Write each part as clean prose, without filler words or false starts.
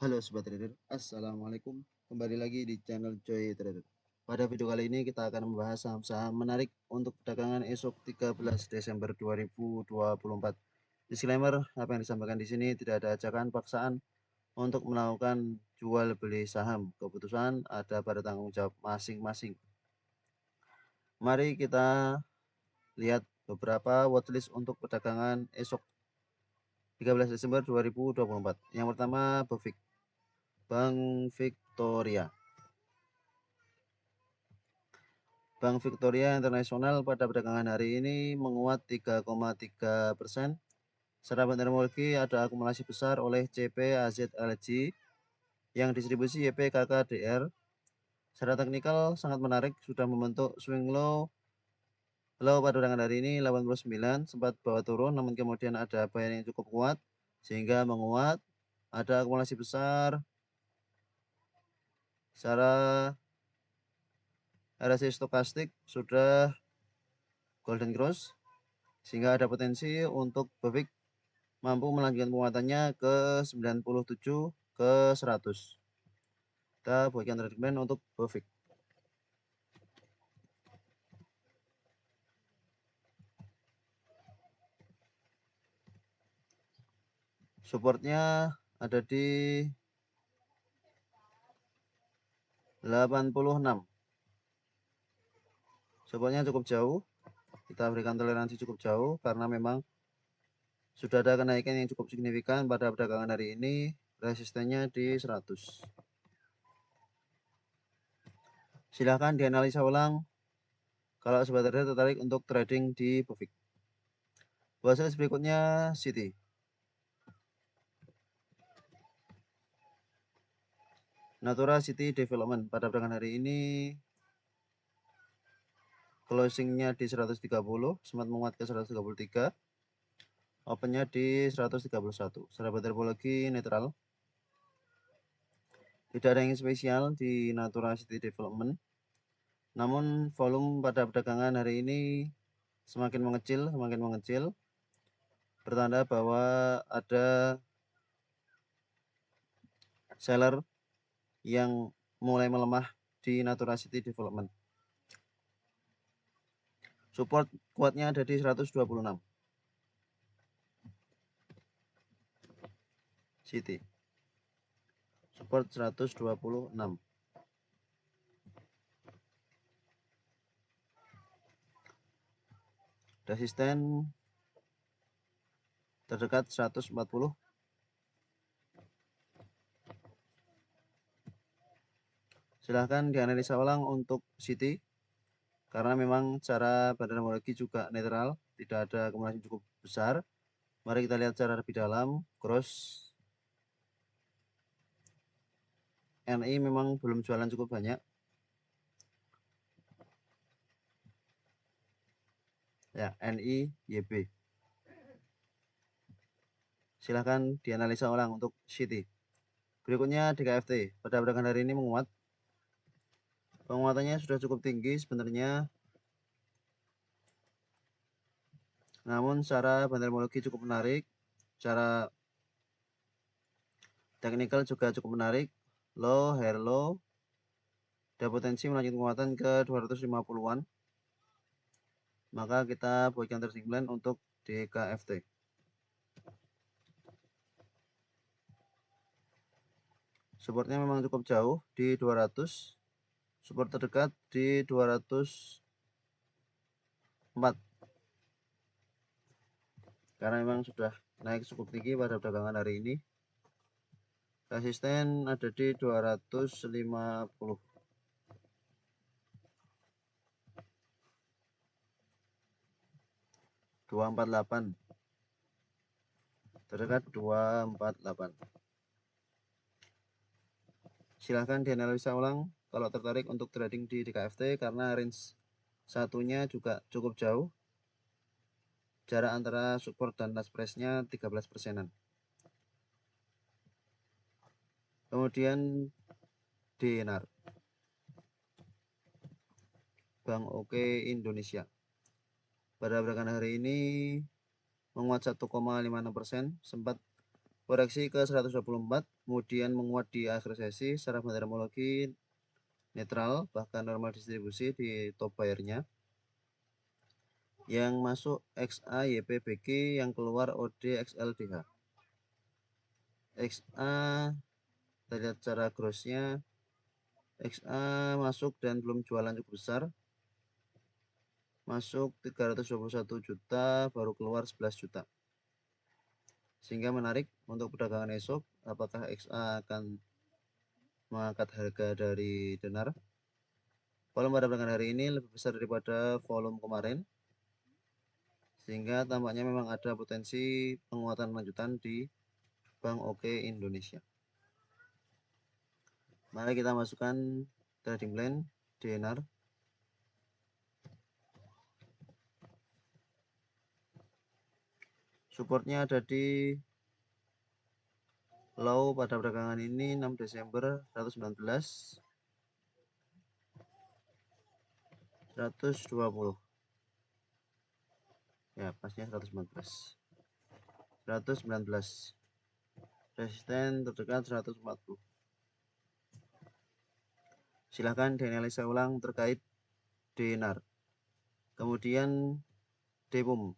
Halo Sobat Trader, Assalamualaikum. Kembali lagi di channel Joy Trader. Pada video kali ini kita akan membahas saham-saham menarik untuk perdagangan esok 13 Desember 2024. Disclaimer, apa yang disampaikan di sini tidak ada ajakan paksaan untuk melakukan jual beli saham. Keputusan ada pada tanggung jawab masing-masing. Mari kita lihat beberapa watchlist untuk perdagangan esok 13 Desember 2024. Yang pertama, Bank Victoria. Bank Victoria Internasional pada perdagangan hari ini menguat 3,3%. Secara teknologi ada akumulasi besar oleh CPAZLG yang distribusi YPKKDR. Secara teknikal sangat menarik, sudah membentuk swing low pada perdagangan hari ini 89, sempat bawah turun namun kemudian ada buyer yang cukup kuat sehingga menguat. Ada akumulasi besar. Secara RSI stokastik sudah golden cross sehingga ada potensi untuk BEVIC mampu melanjutkan penguatannya ke 97 ke 100. Kita buatkan trade plan untuk BEVIC. Supportnya ada di 86. Supportnya cukup jauh. Kita berikan toleransi cukup jauh karena memang sudah ada kenaikan yang cukup signifikan pada perdagangan hari ini. Resistennya di 100. Silahkan dianalisa ulang kalau sobat trader tertarik untuk trading di BEVIC. Watchlist berikutnya Citi. Natura City Development pada perdagangan hari ini closingnya di 130, sempat menguat ke 133, opennya di 131. Secara terminologi netral. Tidak ada yang spesial di Natura City Development. Namun volume pada perdagangan hari ini semakin mengecil, bertanda bahwa ada seller yang mulai melemah di Natura City Development. Support kuatnya ada di 126. City. Support 126. Resisten terdekat 140. Silahkan dianalisa ulang untuk City karena memang cara teknologi juga netral, tidak ada akumulasi cukup besar. Mari kita lihat secara lebih dalam. Cross NI memang belum jualan cukup banyak. Ya, NI YB. Silahkan dianalisa ulang untuk City. Berikutnya DKFT. Pada perdagangan hari ini menguat. Penguatannya sudah cukup tinggi sebenarnya. Namun secara teknologi cukup menarik. Secara teknikal juga cukup menarik. Low, hair low. Ada potensi melanjutkan penguatan ke 250-an. Maka kita buatkan trading plan untuk DKFT. Supportnya memang cukup jauh di 200. Support terdekat di 204. Karena memang sudah naik cukup tinggi pada perdagangan hari ini. Resisten ada di 250. Terdekat 248. Silahkan dianalisa ulang kalau tertarik untuk trading di DKFT karena range satunya juga cukup jauh. Jarak antara support dan last price-nya 13%-an. Kemudian DNR. Bank OK Indonesia. Pada perdagangan hari ini menguat 1,56%, sempat koreksi ke 124, kemudian menguat di akhir sesi. Secara fundamentologi netral, bahkan normal distribusi di top buyer-nya. Yang masuk XA, YP, BG, yang keluar OD, XLDH. XA, kita lihat cara grossnya. XA masuk dan belum jualan cukup besar. Masuk 321 juta, baru keluar 11 juta. Sehingga menarik untuk perdagangan esok, apakah XA akan mengangkat harga dari Denar. Volume pada perdagangan hari ini lebih besar daripada volume kemarin, sehingga tampaknya memang ada potensi penguatan lanjutan di Bank OK Indonesia. Mari kita masukkan trading plan DNR. Supportnya ada di low pada perdagangan ini 6 Desember 119, 120. Ya, pasnya 119. 119. Resisten terdekat 140. Silahkan dianalisa ulang terkait DNR. Kemudian DPUM.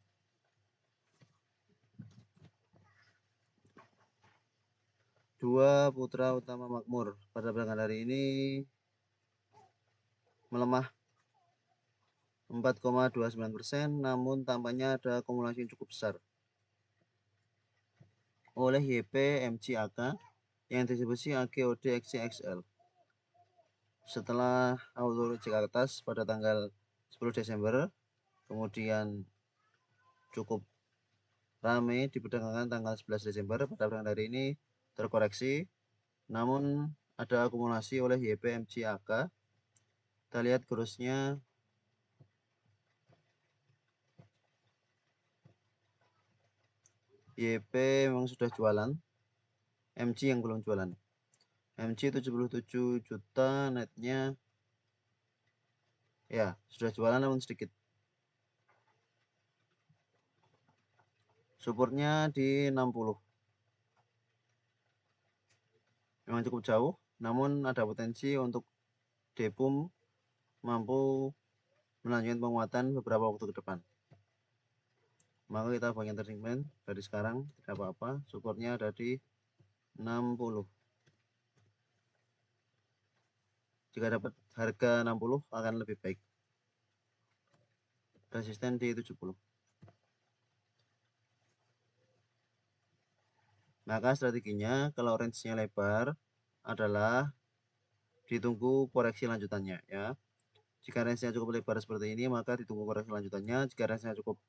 Dua putra utama makmur pada perdagangan hari ini melemah 4,29%, namun tampaknya ada akumulasi yang cukup besar oleh YP MCAK yang distribusi AGOD XCXL. Setelah auto cek atas pada tanggal 10 Desember, kemudian cukup ramai di perdagangan tanggal 11 Desember, pada perdagangan hari ini terkoreksi, namun ada akumulasi oleh YP MCAK. Kita lihat grossnya YP memang sudah jualan, MG yang belum jualan. MG 77 juta, netnya ya sudah jualan namun sedikit. Supportnya di 60. Memang cukup jauh, namun ada potensi untuk DPUM mampu melanjutkan penguatan beberapa waktu ke depan. Maka kita bagian trading plan dari sekarang tidak apa-apa. Supportnya ada di 60. Jika dapat harga 60 akan lebih baik. Resisten di 70. Maka strateginya kalau range-nya lebar adalah ditunggu koreksi lanjutannya ya. Jika range-nya cukup lebar seperti ini, maka ditunggu koreksi lanjutannya. Jika range-nya cukup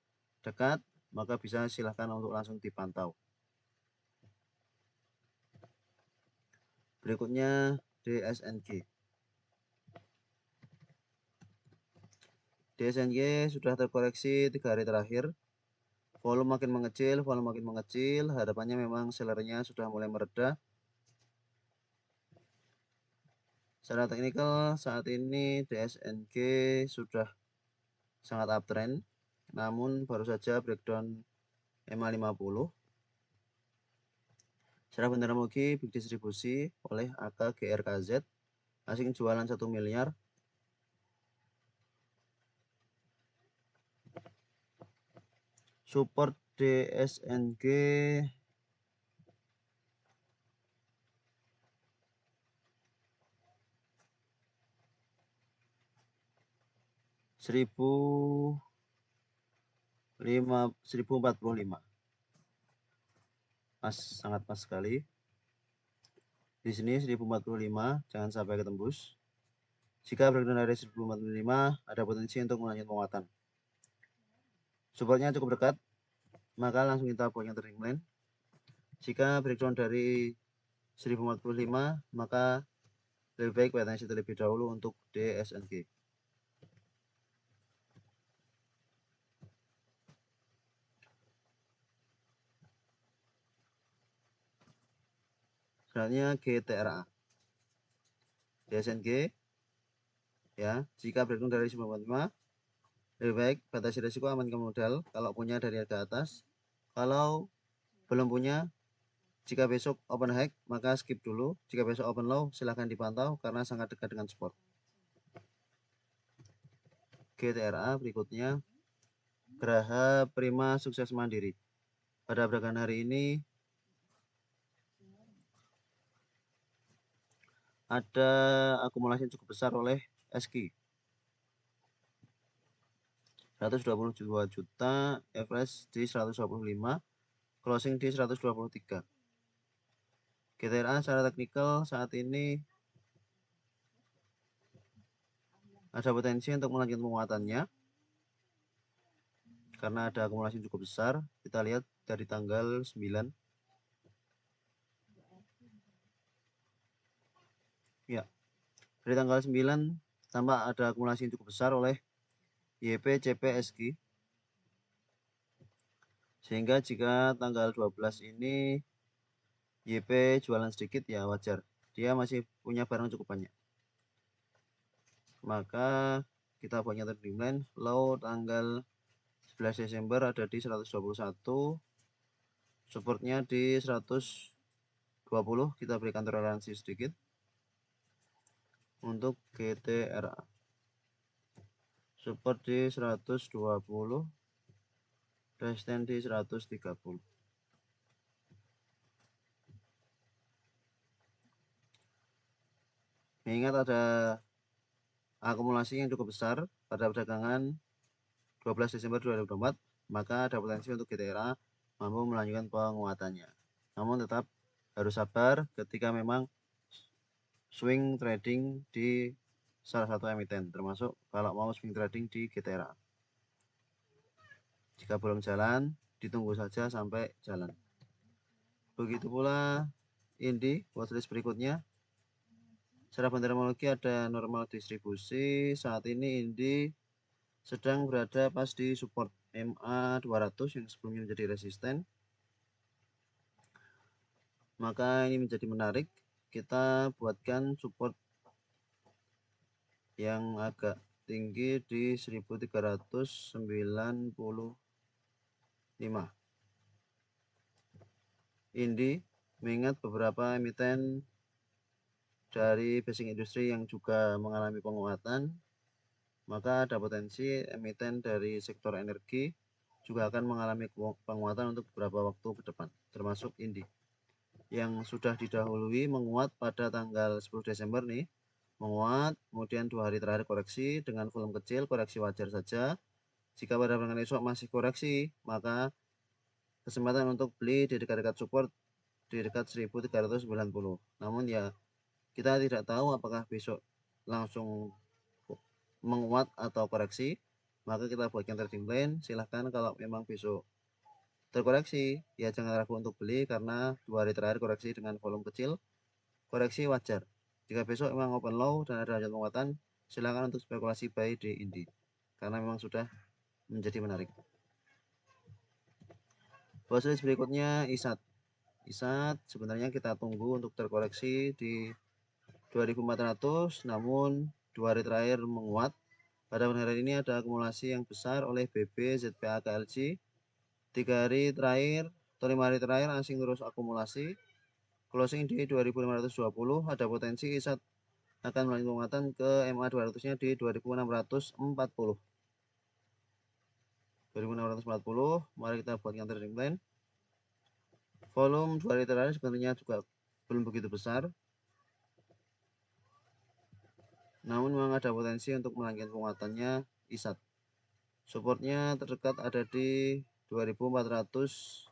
dekat, maka bisa silahkan untuk langsung dipantau. Berikutnya DSNG. DSNG sudah terkoreksi 3 hari terakhir. Volume makin mengecil, harapannya memang sellernya sudah mulai mereda. Secara teknikal saat ini DSNG sudah sangat uptrend, namun baru saja breakdown EMA 50. Secara fundamentologi big distribusi oleh AK GRKZ, asing jualan 1 miliar. Support DSNG seribu 1045. Pas, sangat pas sekali. Di sini 1045, jangan sampai ketembus. Jika breakdown dari 1045, ada potensi untuk melanjutkan penguatan. Supportnya cukup dekat, maka langsung kita buat yang trading plan. Jika breakdown dari 1045, maka lebih baik wait and see terlebih dahulu untuk DSNG. Selanjutnya GTRA. DSNG ya, jika breakdown dari 1045, lebih baik batasi risiko, amankan modal kalau punya dari harga atas. Kalau belum punya, Jika besok open high maka skip dulu, jika besok open low silahkan dipantau karena sangat dekat dengan support. GTRA berikutnya Geraha Prima Sukses Mandiri. Pada perdagangan hari ini ada akumulasi yang cukup besar oleh SQ 122 juta, average di 125, closing di 123. GTRA secara teknikal saat ini ada potensi untuk melanjutkan penguatannya karena ada akumulasi yang cukup besar. Kita lihat dari tanggal 9. Ya, dari tanggal 9 tampak ada akumulasi yang cukup besar oleh YPCPSQ. Sehingga jika tanggal 12 ini YP jualan sedikit ya wajar. Dia masih punya barang cukup banyak. Maka kita buatnya trading plan low tanggal 11 Desember ada di 121, supportnya di 120, kita berikan toleransi sedikit untuk GTRA, support di 120, resisten di 130. Mengingat ada akumulasi yang cukup besar pada perdagangan 12 Desember 2024, maka ada potensi untuk GTRA mampu melanjutkan penguatannya. Namun tetap harus sabar ketika memang swing trading di salah satu emiten, termasuk kalau mau swing trading di GTRA. Jika belum jalan, ditunggu saja sampai jalan. Begitu pula Indi, watchlist berikutnya. Secara fundamental ada normal distribusi. Saat ini Indi sedang berada pas di support MA 200 yang sebelumnya menjadi resisten. Maka ini menjadi menarik. Kita buatkan support yang agak tinggi di 1395. Indi mengingat beberapa emiten dari basic industri yang juga mengalami penguatan, maka ada potensi emiten dari sektor energi juga akan mengalami penguatan untuk beberapa waktu ke depan, termasuk Indi yang sudah didahului menguat pada tanggal 10 Desember nih, menguat, kemudian 2 hari terakhir koreksi dengan volume kecil, koreksi wajar saja. Jika pada perdagangan esok masih koreksi, maka kesempatan untuk beli di dekat-dekat support di dekat 1390. Namun ya kita tidak tahu apakah besok langsung menguat atau koreksi, maka kita buatkan trading plan. Silahkan kalau memang besok terkoreksi ya jangan ragu untuk beli karena 2 hari terakhir koreksi dengan volume kecil, koreksi wajar. Jika besok memang open low dan ada lanjut penguatan, silahkan untuk spekulasi buy di Indi karena memang sudah menjadi menarik. Watchlist berikutnya ISAT. ISAT sebenarnya kita tunggu untuk terkoreksi di 2400, namun 2 hari terakhir menguat. Pada hari ini ada akumulasi yang besar oleh BB, ZPA, KLG. 3 hari terakhir atau 5 hari terakhir asing terus akumulasi. Closing di 2520, ada potensi ISAT akan melanjutkan penguatan ke MA 200-nya di 2640. 2640, mari kita buatkan trading plan. Volume 2 hari terakhir sebenarnya juga belum begitu besar, namun memang ada potensi untuk melanjutkan penguatannya ISAT. Supportnya terdekat ada di 2420.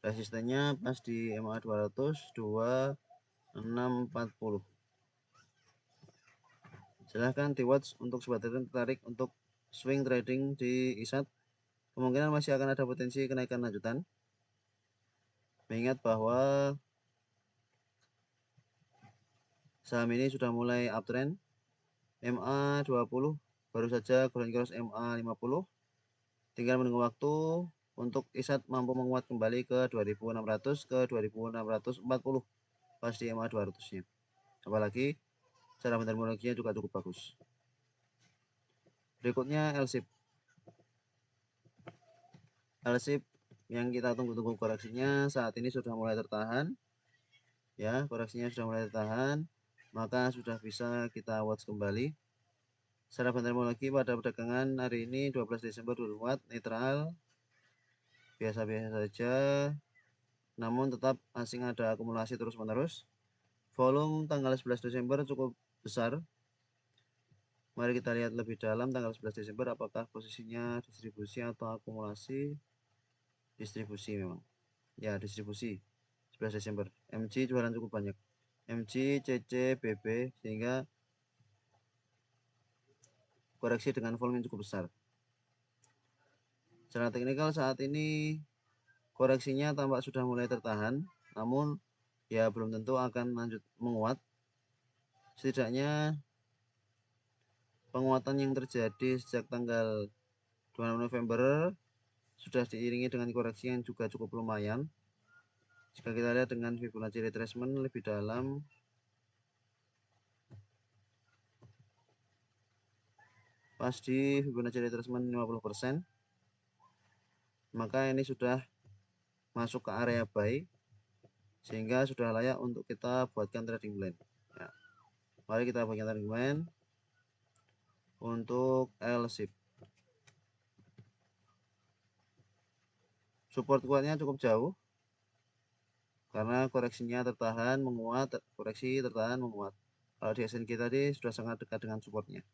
Resistennya pas di MA 200 2640. Silahkan di watch untuk sobat trading tertarik untuk swing trading di ISAT. Kemungkinan masih akan ada potensi kenaikan lanjutan. Mengingat bahwa saham ini sudah mulai uptrend. MA 20 baru saja golden cross MA 50. Tinggal menunggu waktu untuk ISAT mampu menguat kembali ke 2600 ke 2640 pas di MA 200-nya. Apalagi cara fundamentalnya juga cukup bagus. Berikutnya L-shape. L-shape yang kita tunggu-tunggu koreksinya saat ini sudah mulai tertahan. Ya, koreksinya sudah mulai tertahan, maka sudah bisa kita watch kembali. Secara fundamental pada perdagangan hari ini 12 Desember 2024 netral, biasa-biasa saja, namun tetap asing ada akumulasi terus-menerus. Volume tanggal 11 Desember cukup besar. Mari kita lihat lebih dalam tanggal 11 Desember apakah posisinya distribusi atau akumulasi. Distribusi memang. Ya, distribusi 11 Desember. MG jualan cukup banyak. MG, CC, BB sehingga koreksi dengan volume yang cukup besar. Secara teknikal saat ini koreksinya tampak sudah mulai tertahan, namun ya belum tentu akan lanjut menguat. Setidaknya penguatan yang terjadi sejak tanggal 2 November sudah diiringi dengan koreksi yang juga cukup lumayan. Jika kita lihat dengan Fibonacci retracement lebih dalam, pas di Fibonacci retracement 50%, maka ini sudah masuk ke area buy, sehingga sudah layak untuk kita buatkan trading plan. Ya. Mari kita buatkan trading plan untuk L-shape. Support kuatnya cukup jauh, karena koreksinya tertahan menguat, koreksi tertahan menguat. Kalau di SNG tadi sudah sangat dekat dengan supportnya.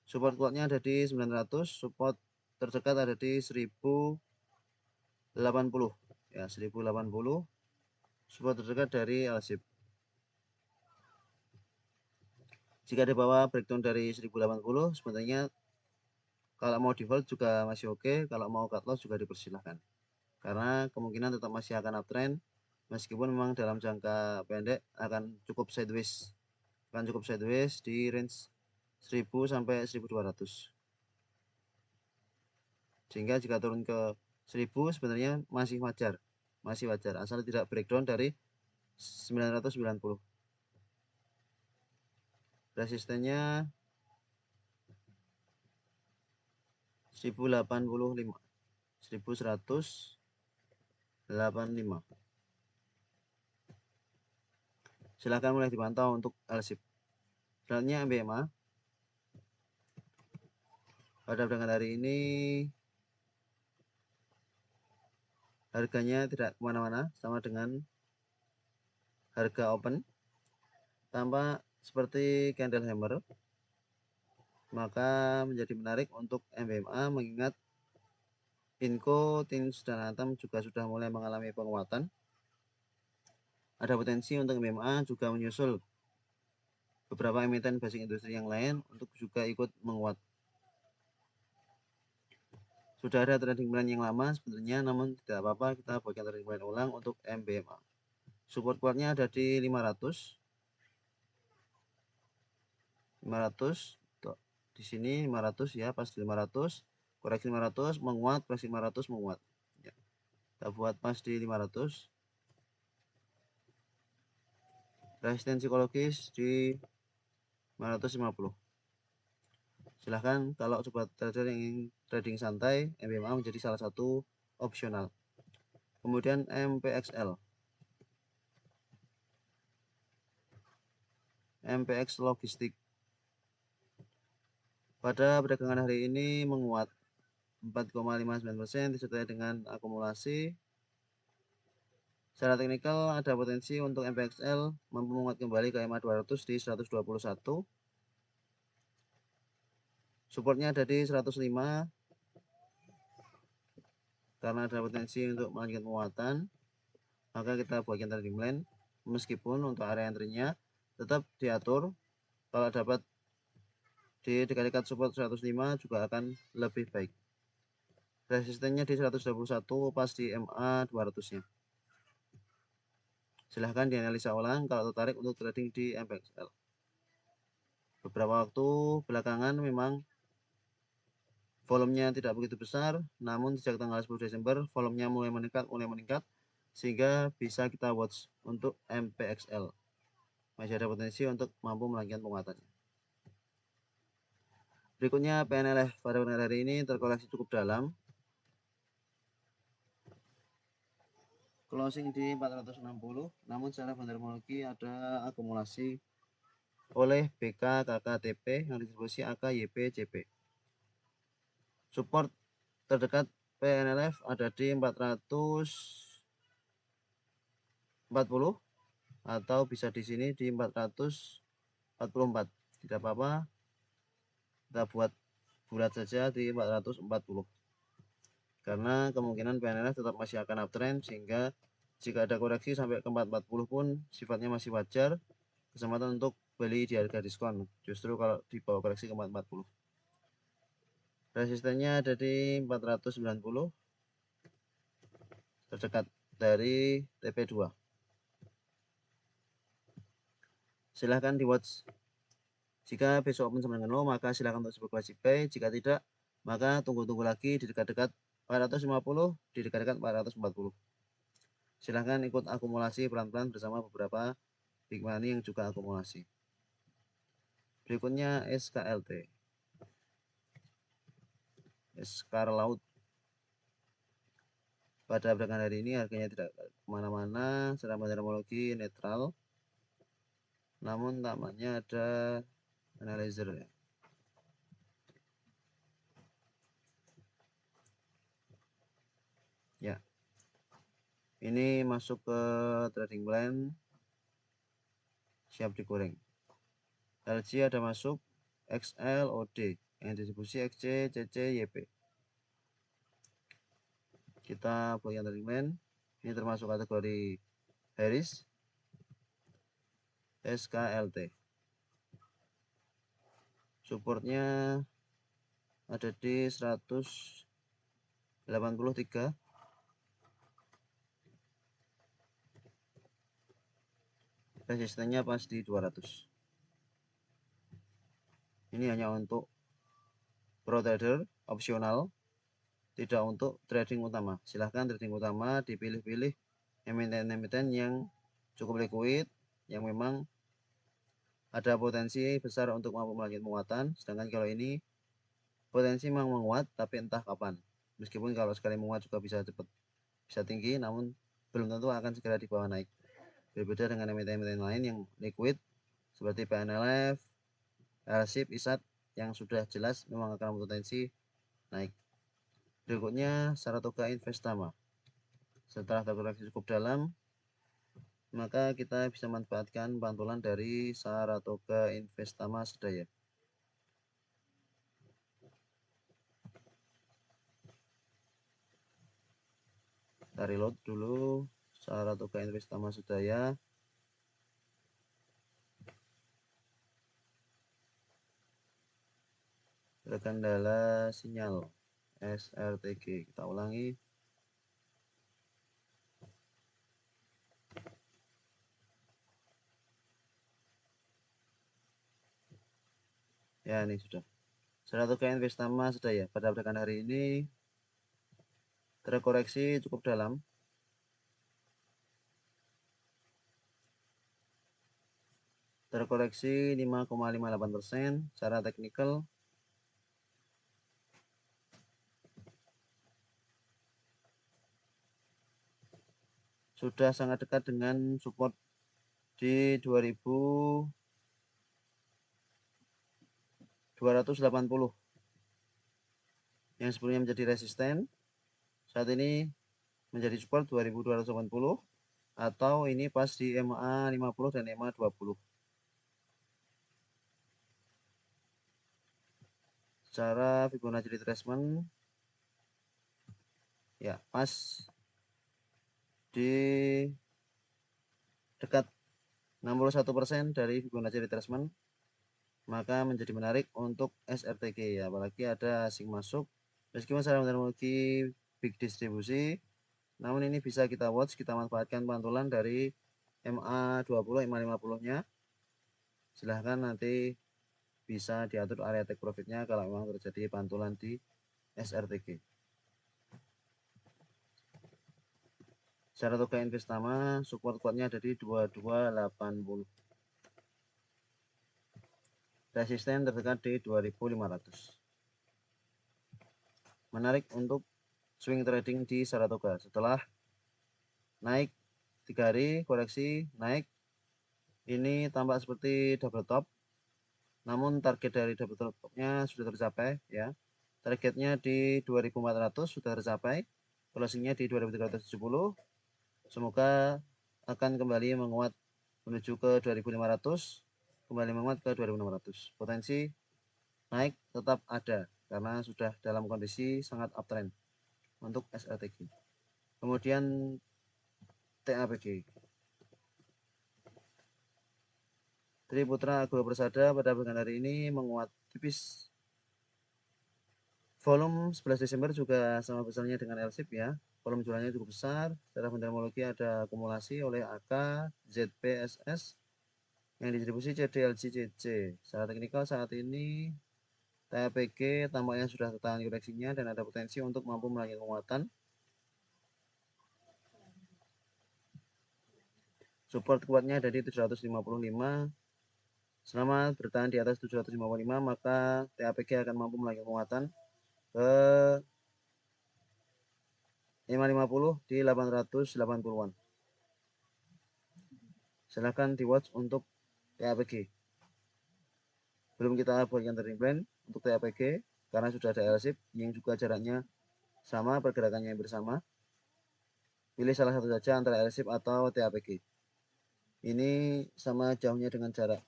Support kuatnya ada di 900, support terdekat ada di 1080 ya, 1080 support terdekat dari L-shape. Jika di bawah breakdown dari 1080 sebenarnya kalau mau default juga masih oke, kalau mau cut loss juga dipersilahkan. Karena kemungkinan tetap masih akan uptrend meskipun memang dalam jangka pendek akan cukup sideways. Di range 1000 sampai 1200. Sehingga jika turun ke 1000 sebenarnya masih wajar asal tidak breakdown dari 990. Resistennya 1085, 1185. Silahkan mulai dipantau untuk L-shape. Selanjutnya MBMA. Pada perdagangan hari ini harganya tidak kemana-mana, sama dengan harga open, tampak seperti candle hammer, maka menjadi menarik untuk MBMA mengingat Inco, Tins, dan Antam juga sudah mulai mengalami penguatan. Ada potensi untuk MBMA juga menyusul beberapa emiten basic industri yang lain untuk juga ikut menguat. Sudah ada trading plan yang lama sebenarnya, namun tidak apa-apa kita buatkan trading plan ulang untuk MBMA. Support kuatnya ada di 500. Di sini 500 ya, pas di 500, koreksi 500 menguat, koreksi 500 menguat. Ya. Kita buat pas di 500. Resisten psikologis di 550. Silahkan kalau sobat trader yang ingin trading santai, MBMA menjadi salah satu opsional. Kemudian MPXL. MPX Logistik. Pada perdagangan hari ini menguat 4,59% disertai dengan akumulasi. Secara teknikal ada potensi untuk MPXL mampu menguat kembali ke EMA 200 di 121. Supportnya ada di 105. Karena ada potensi untuk melanjutkan penguatan, maka kita buatkan trading plan. Meskipun untuk area entry-nya tetap diatur, kalau dapat di dekat-dekat support 105 juga akan lebih baik. Resistennya di 121 pas di MA 200-nya. Silahkan dianalisa ulang kalau tertarik untuk trading di MPXL. Beberapa waktu belakangan memang volumenya tidak begitu besar, namun sejak tanggal 10 Desember volumenya mulai meningkat, sehingga bisa kita watch untuk MPXL. Masih ada potensi untuk mampu melanjutkan penguatannya. Berikutnya PNLF pada hari ini terkoreksi cukup dalam. Closing di 460, namun secara fundamentologi ada akumulasi oleh BK, KK, TP yang distribusi AK, YP, CP. Support terdekat PNLF ada di 440 atau bisa di sini di 444. Tidak apa-apa, kita buat bulat saja di 440 karena kemungkinan PNLF tetap masih akan uptrend, sehingga jika ada koreksi sampai ke 440 pun sifatnya masih wajar, kesempatan untuk beli di harga diskon justru kalau di bawah koreksi ke 440. Resistennya ada di 490 terdekat dari TP2. Silahkan di watch. Jika besok open sama dengan low, maka silahkan untuk spekulasi buy. Jika tidak, maka tunggu-tunggu lagi di dekat-dekat 450, di dekat-dekat 440. Silahkan ikut akumulasi pelan-pelan bersama beberapa big money yang juga akumulasi. Berikutnya SKLT, Laut. Pada perdagangan hari ini harganya tidak kemana-mana, secara fundamentologi netral, namun tampaknya ada analyzer ya. Ya, ini masuk ke trading plan, siap digoreng. LG ada masuk, XL, OD yang distribusi XC, CC, YP. Kita bagian trading plan, ini termasuk kategori Harris, SKLT. Supportnya ada di 183, resistennya pas di 200. Ini hanya untuk pro trader opsional, tidak untuk trading utama. Silahkan trading utama dipilih-pilih emiten-emiten yang cukup liquid, yang memang ada potensi besar untuk mampu melanjutkan penguatan. Sedangkan kalau ini potensi memang menguat, tapi entah kapan. Meskipun kalau sekali menguat juga bisa cepat, bisa tinggi, namun belum tentu akan segera di bawah naik. Berbeda dengan emiten-emiten lain yang liquid seperti PNLF, LSIP, ISAT yang sudah jelas memang akan berpotensi naik. Berikutnya Saratoga Investama. Setelah terkoreksi cukup dalam, maka kita bisa manfaatkan pantulan dari Saratoga Investama Sedaya. Kita reload dulu Saratoga Investama Sedaya. Terkendala sinyal SRTG. Kita ulangi. Ya, ini sudah. Saratoga Investama Sedaya pada perdagangan hari ini terkoreksi cukup dalam. Terkoreksi 5,58%. Secara teknikal sudah sangat dekat dengan support di 2280 yang sebelumnya menjadi resisten, saat ini menjadi support 2280, atau ini pas di MA 50 dan MA 20. Secara Fibonacci retracement ya pas di dekat 61% dari Fibonacci retracement, maka menjadi menarik untuk SRTG ya, apalagi ada asing masuk. Meskipun secara teknologi big distribusi, namun ini bisa kita watch, kita manfaatkan pantulan dari MA20, MA50-nya. Silahkan nanti bisa diatur area take profitnya kalau memang terjadi pantulan di SRTG. Saratoga Investama support kuatnya ada di 2280. resisten terdekat di 2500. Menarik untuk swing trading di Saratoga. Setelah naik 3 hari, koreksi naik, ini tampak seperti double top, namun target dari double topnya sudah tercapai ya. Targetnya di 2400 sudah tercapai, closingnya di 2370. Semoga akan kembali menguat menuju ke 2500, kembali menguat ke 2600. Potensi naik tetap ada karena sudah dalam kondisi sangat uptrend untuk SLTG. Kemudian TAPG. Triputra Agro Persada pada pekan hari ini menguat tipis. Volume 11 Desember juga sama besarnya dengan LSIP ya. Volume jualannya cukup besar. Secara fundamental ada akumulasi oleh AK, ZPSS yang distribusi CDLG CC. Secara teknikal saat ini TAPG tampaknya sudah tertahan koreksinya dan ada potensi untuk mampu melanjutkan penguatan. Support kuatnya ada di 755. Selama bertahan di atas 755 maka TAPG akan mampu melanjutkan penguatan ke 550 di 880-an. Silahkan di watch untuk TAPG. Belum kita buatkan trading plan untuk TAPG karena sudah ada LSIP yang juga jaraknya sama, pergerakannya bersama. Pilih salah satu saja antara LSIP atau TAPG. Ini sama jauhnya dengan jarak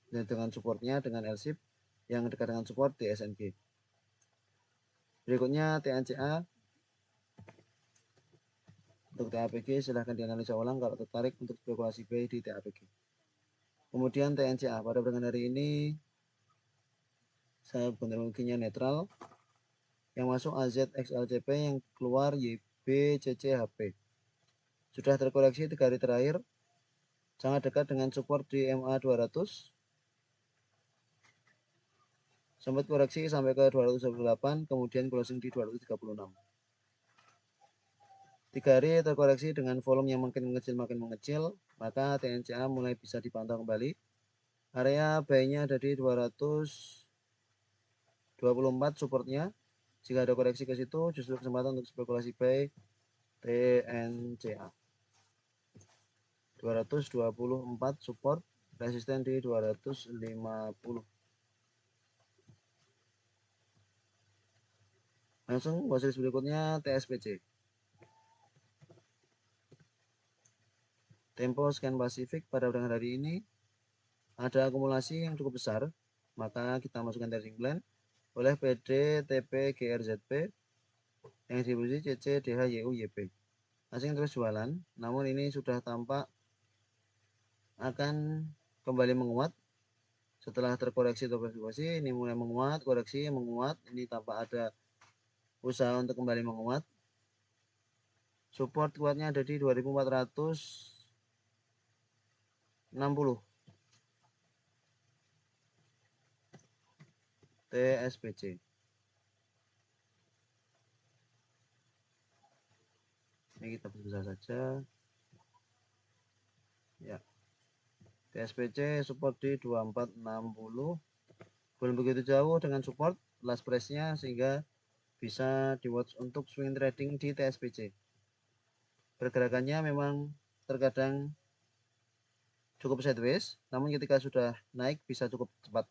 dan dengan supportnya dengan LSIP yang dekat dengan support di SNG. Berikutnya TNCA. Untuk TAPG silahkan dianalisa ulang kalau tertarik untuk spekulasi buy di TAPG. Kemudian TNCA pada pekan hari ini saya bentuknya netral. Yang masuk AZXLCP, yang keluar YBCCHP. Sudah terkoreksi 3 hari terakhir. Sangat dekat dengan support di MA 200. Sempat koreksi sampai ke 228, kemudian closing di 236. 3 hari terkoreksi dengan volume yang makin mengecil, maka TNCA mulai bisa dipantau kembali. Area buy-nya ada di 224 supportnya. Jika ada koreksi ke situ, justru kesempatan untuk spekulasi buy TNCA. 224 support, resisten di 250. Langsung watchlist berikutnya TSPC. Tempo Scan Pacific pada perdagangan hari ini ada akumulasi yang cukup besar, maka kita masukkan trading plan oleh PD TP GRZP yang distribusi CC DH YU YP. Asing terus jualan, namun ini sudah tampak akan kembali menguat setelah terkoreksi atau berkoreksi. Ini mulai menguat, koreksi menguat, ini tampak ada usaha untuk kembali menguat. Support kuatnya ada di 2460. TSPC. Ini kita besar saja. Ya. TSPC support di 2460. Belum begitu jauh dengan support last price-nya sehingga bisa di watch untuk swing trading di TSPC. Pergerakannya memang terkadang cukup sideways, namun ketika sudah naik bisa cukup cepat.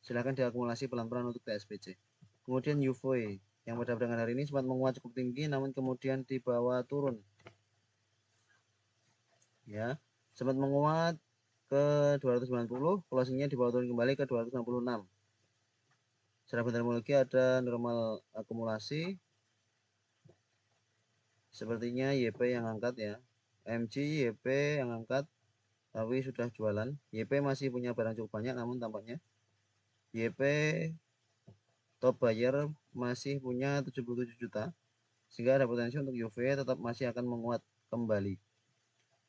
Silahkan diakumulasi pelan-pelan untuk TSPC. Kemudian UVOE yang pada perdagangan hari ini sempat menguat cukup tinggi, namun kemudian dibawa turun. Ya, sempat menguat ke 290, closingnya dibawa turun kembali ke 266. Secara fundamental ada normal akumulasi. Sepertinya YP yang angkat ya. MG YP yang angkat, tapi sudah jualan. YP masih punya barang cukup banyak, namun tampaknya YP top buyer masih punya 77 juta, sehingga ada potensi untuk UV tetap masih akan menguat kembali.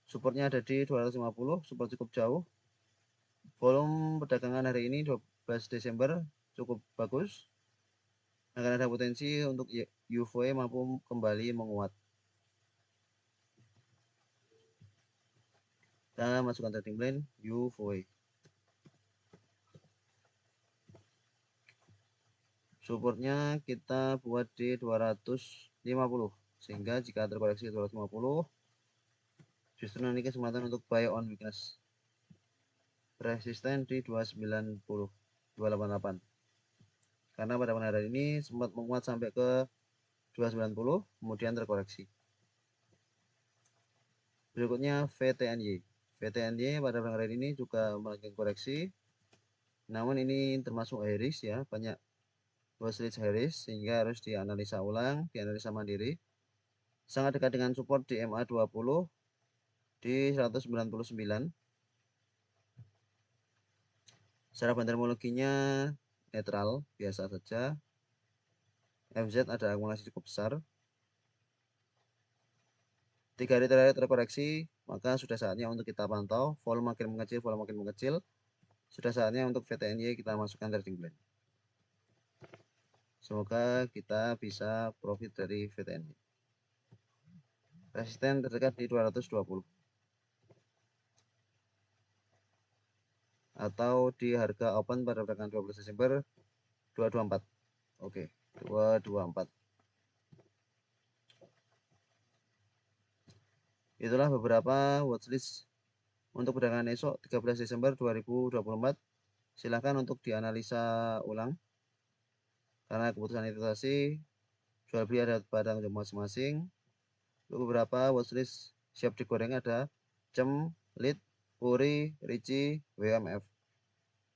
Supportnya ada di 250, support cukup jauh. Volume perdagangan hari ini 12 Desember cukup bagus, akan ada potensi untuk UV mampu kembali menguat. Kita masukkan trading plan UV. supportnya kita buat di 250, sehingga jika terkoreksi 250 justru nanti kesempatan untuk buy on weakness. Resisten di 290, 288, karena pada hari ini sempat menguat sampai ke 290 kemudian terkoreksi. Berikutnya VTNY. VTNY pada hari ini juga melakukan koreksi, namun ini termasuk high risk ya, banyak watchlist high risk, sehingga harus dianalisa ulang, dianalisa mandiri. Sangat dekat dengan support di MA20 di 199. Secara bandarmologinya netral, biasa saja. FZ ada akumulasi cukup besar. 3 hari terakhir terkoreksi, maka sudah saatnya untuk kita pantau. Volume makin mengecil, volume makin mengecil. Sudah saatnya untuk VTNY kita masukkan trading plan. Semoga kita bisa profit dari VTNY. Resisten terdekat di 220. Atau di harga open pada perdagangan 12 Desember 224. Oke, 224. Itulah beberapa watchlist untuk perdagangan esok 13 Desember 2024. Silahkan untuk dianalisa ulang, karena keputusan investasi jual beli ada pada masing-masing. Untuk beberapa watchlist siap digoreng ada CEM, Lead, Puri, Ricci, WMF.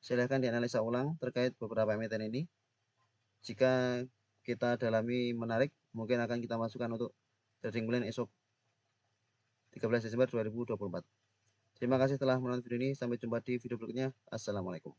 Silahkan dianalisa ulang terkait beberapa emiten ini. Jika kita dalami menarik, mungkin akan kita masukkan untuk trading plan esok 13 Desember 2024. Terima kasih telah menonton video ini. Sampai jumpa di video berikutnya. Assalamualaikum.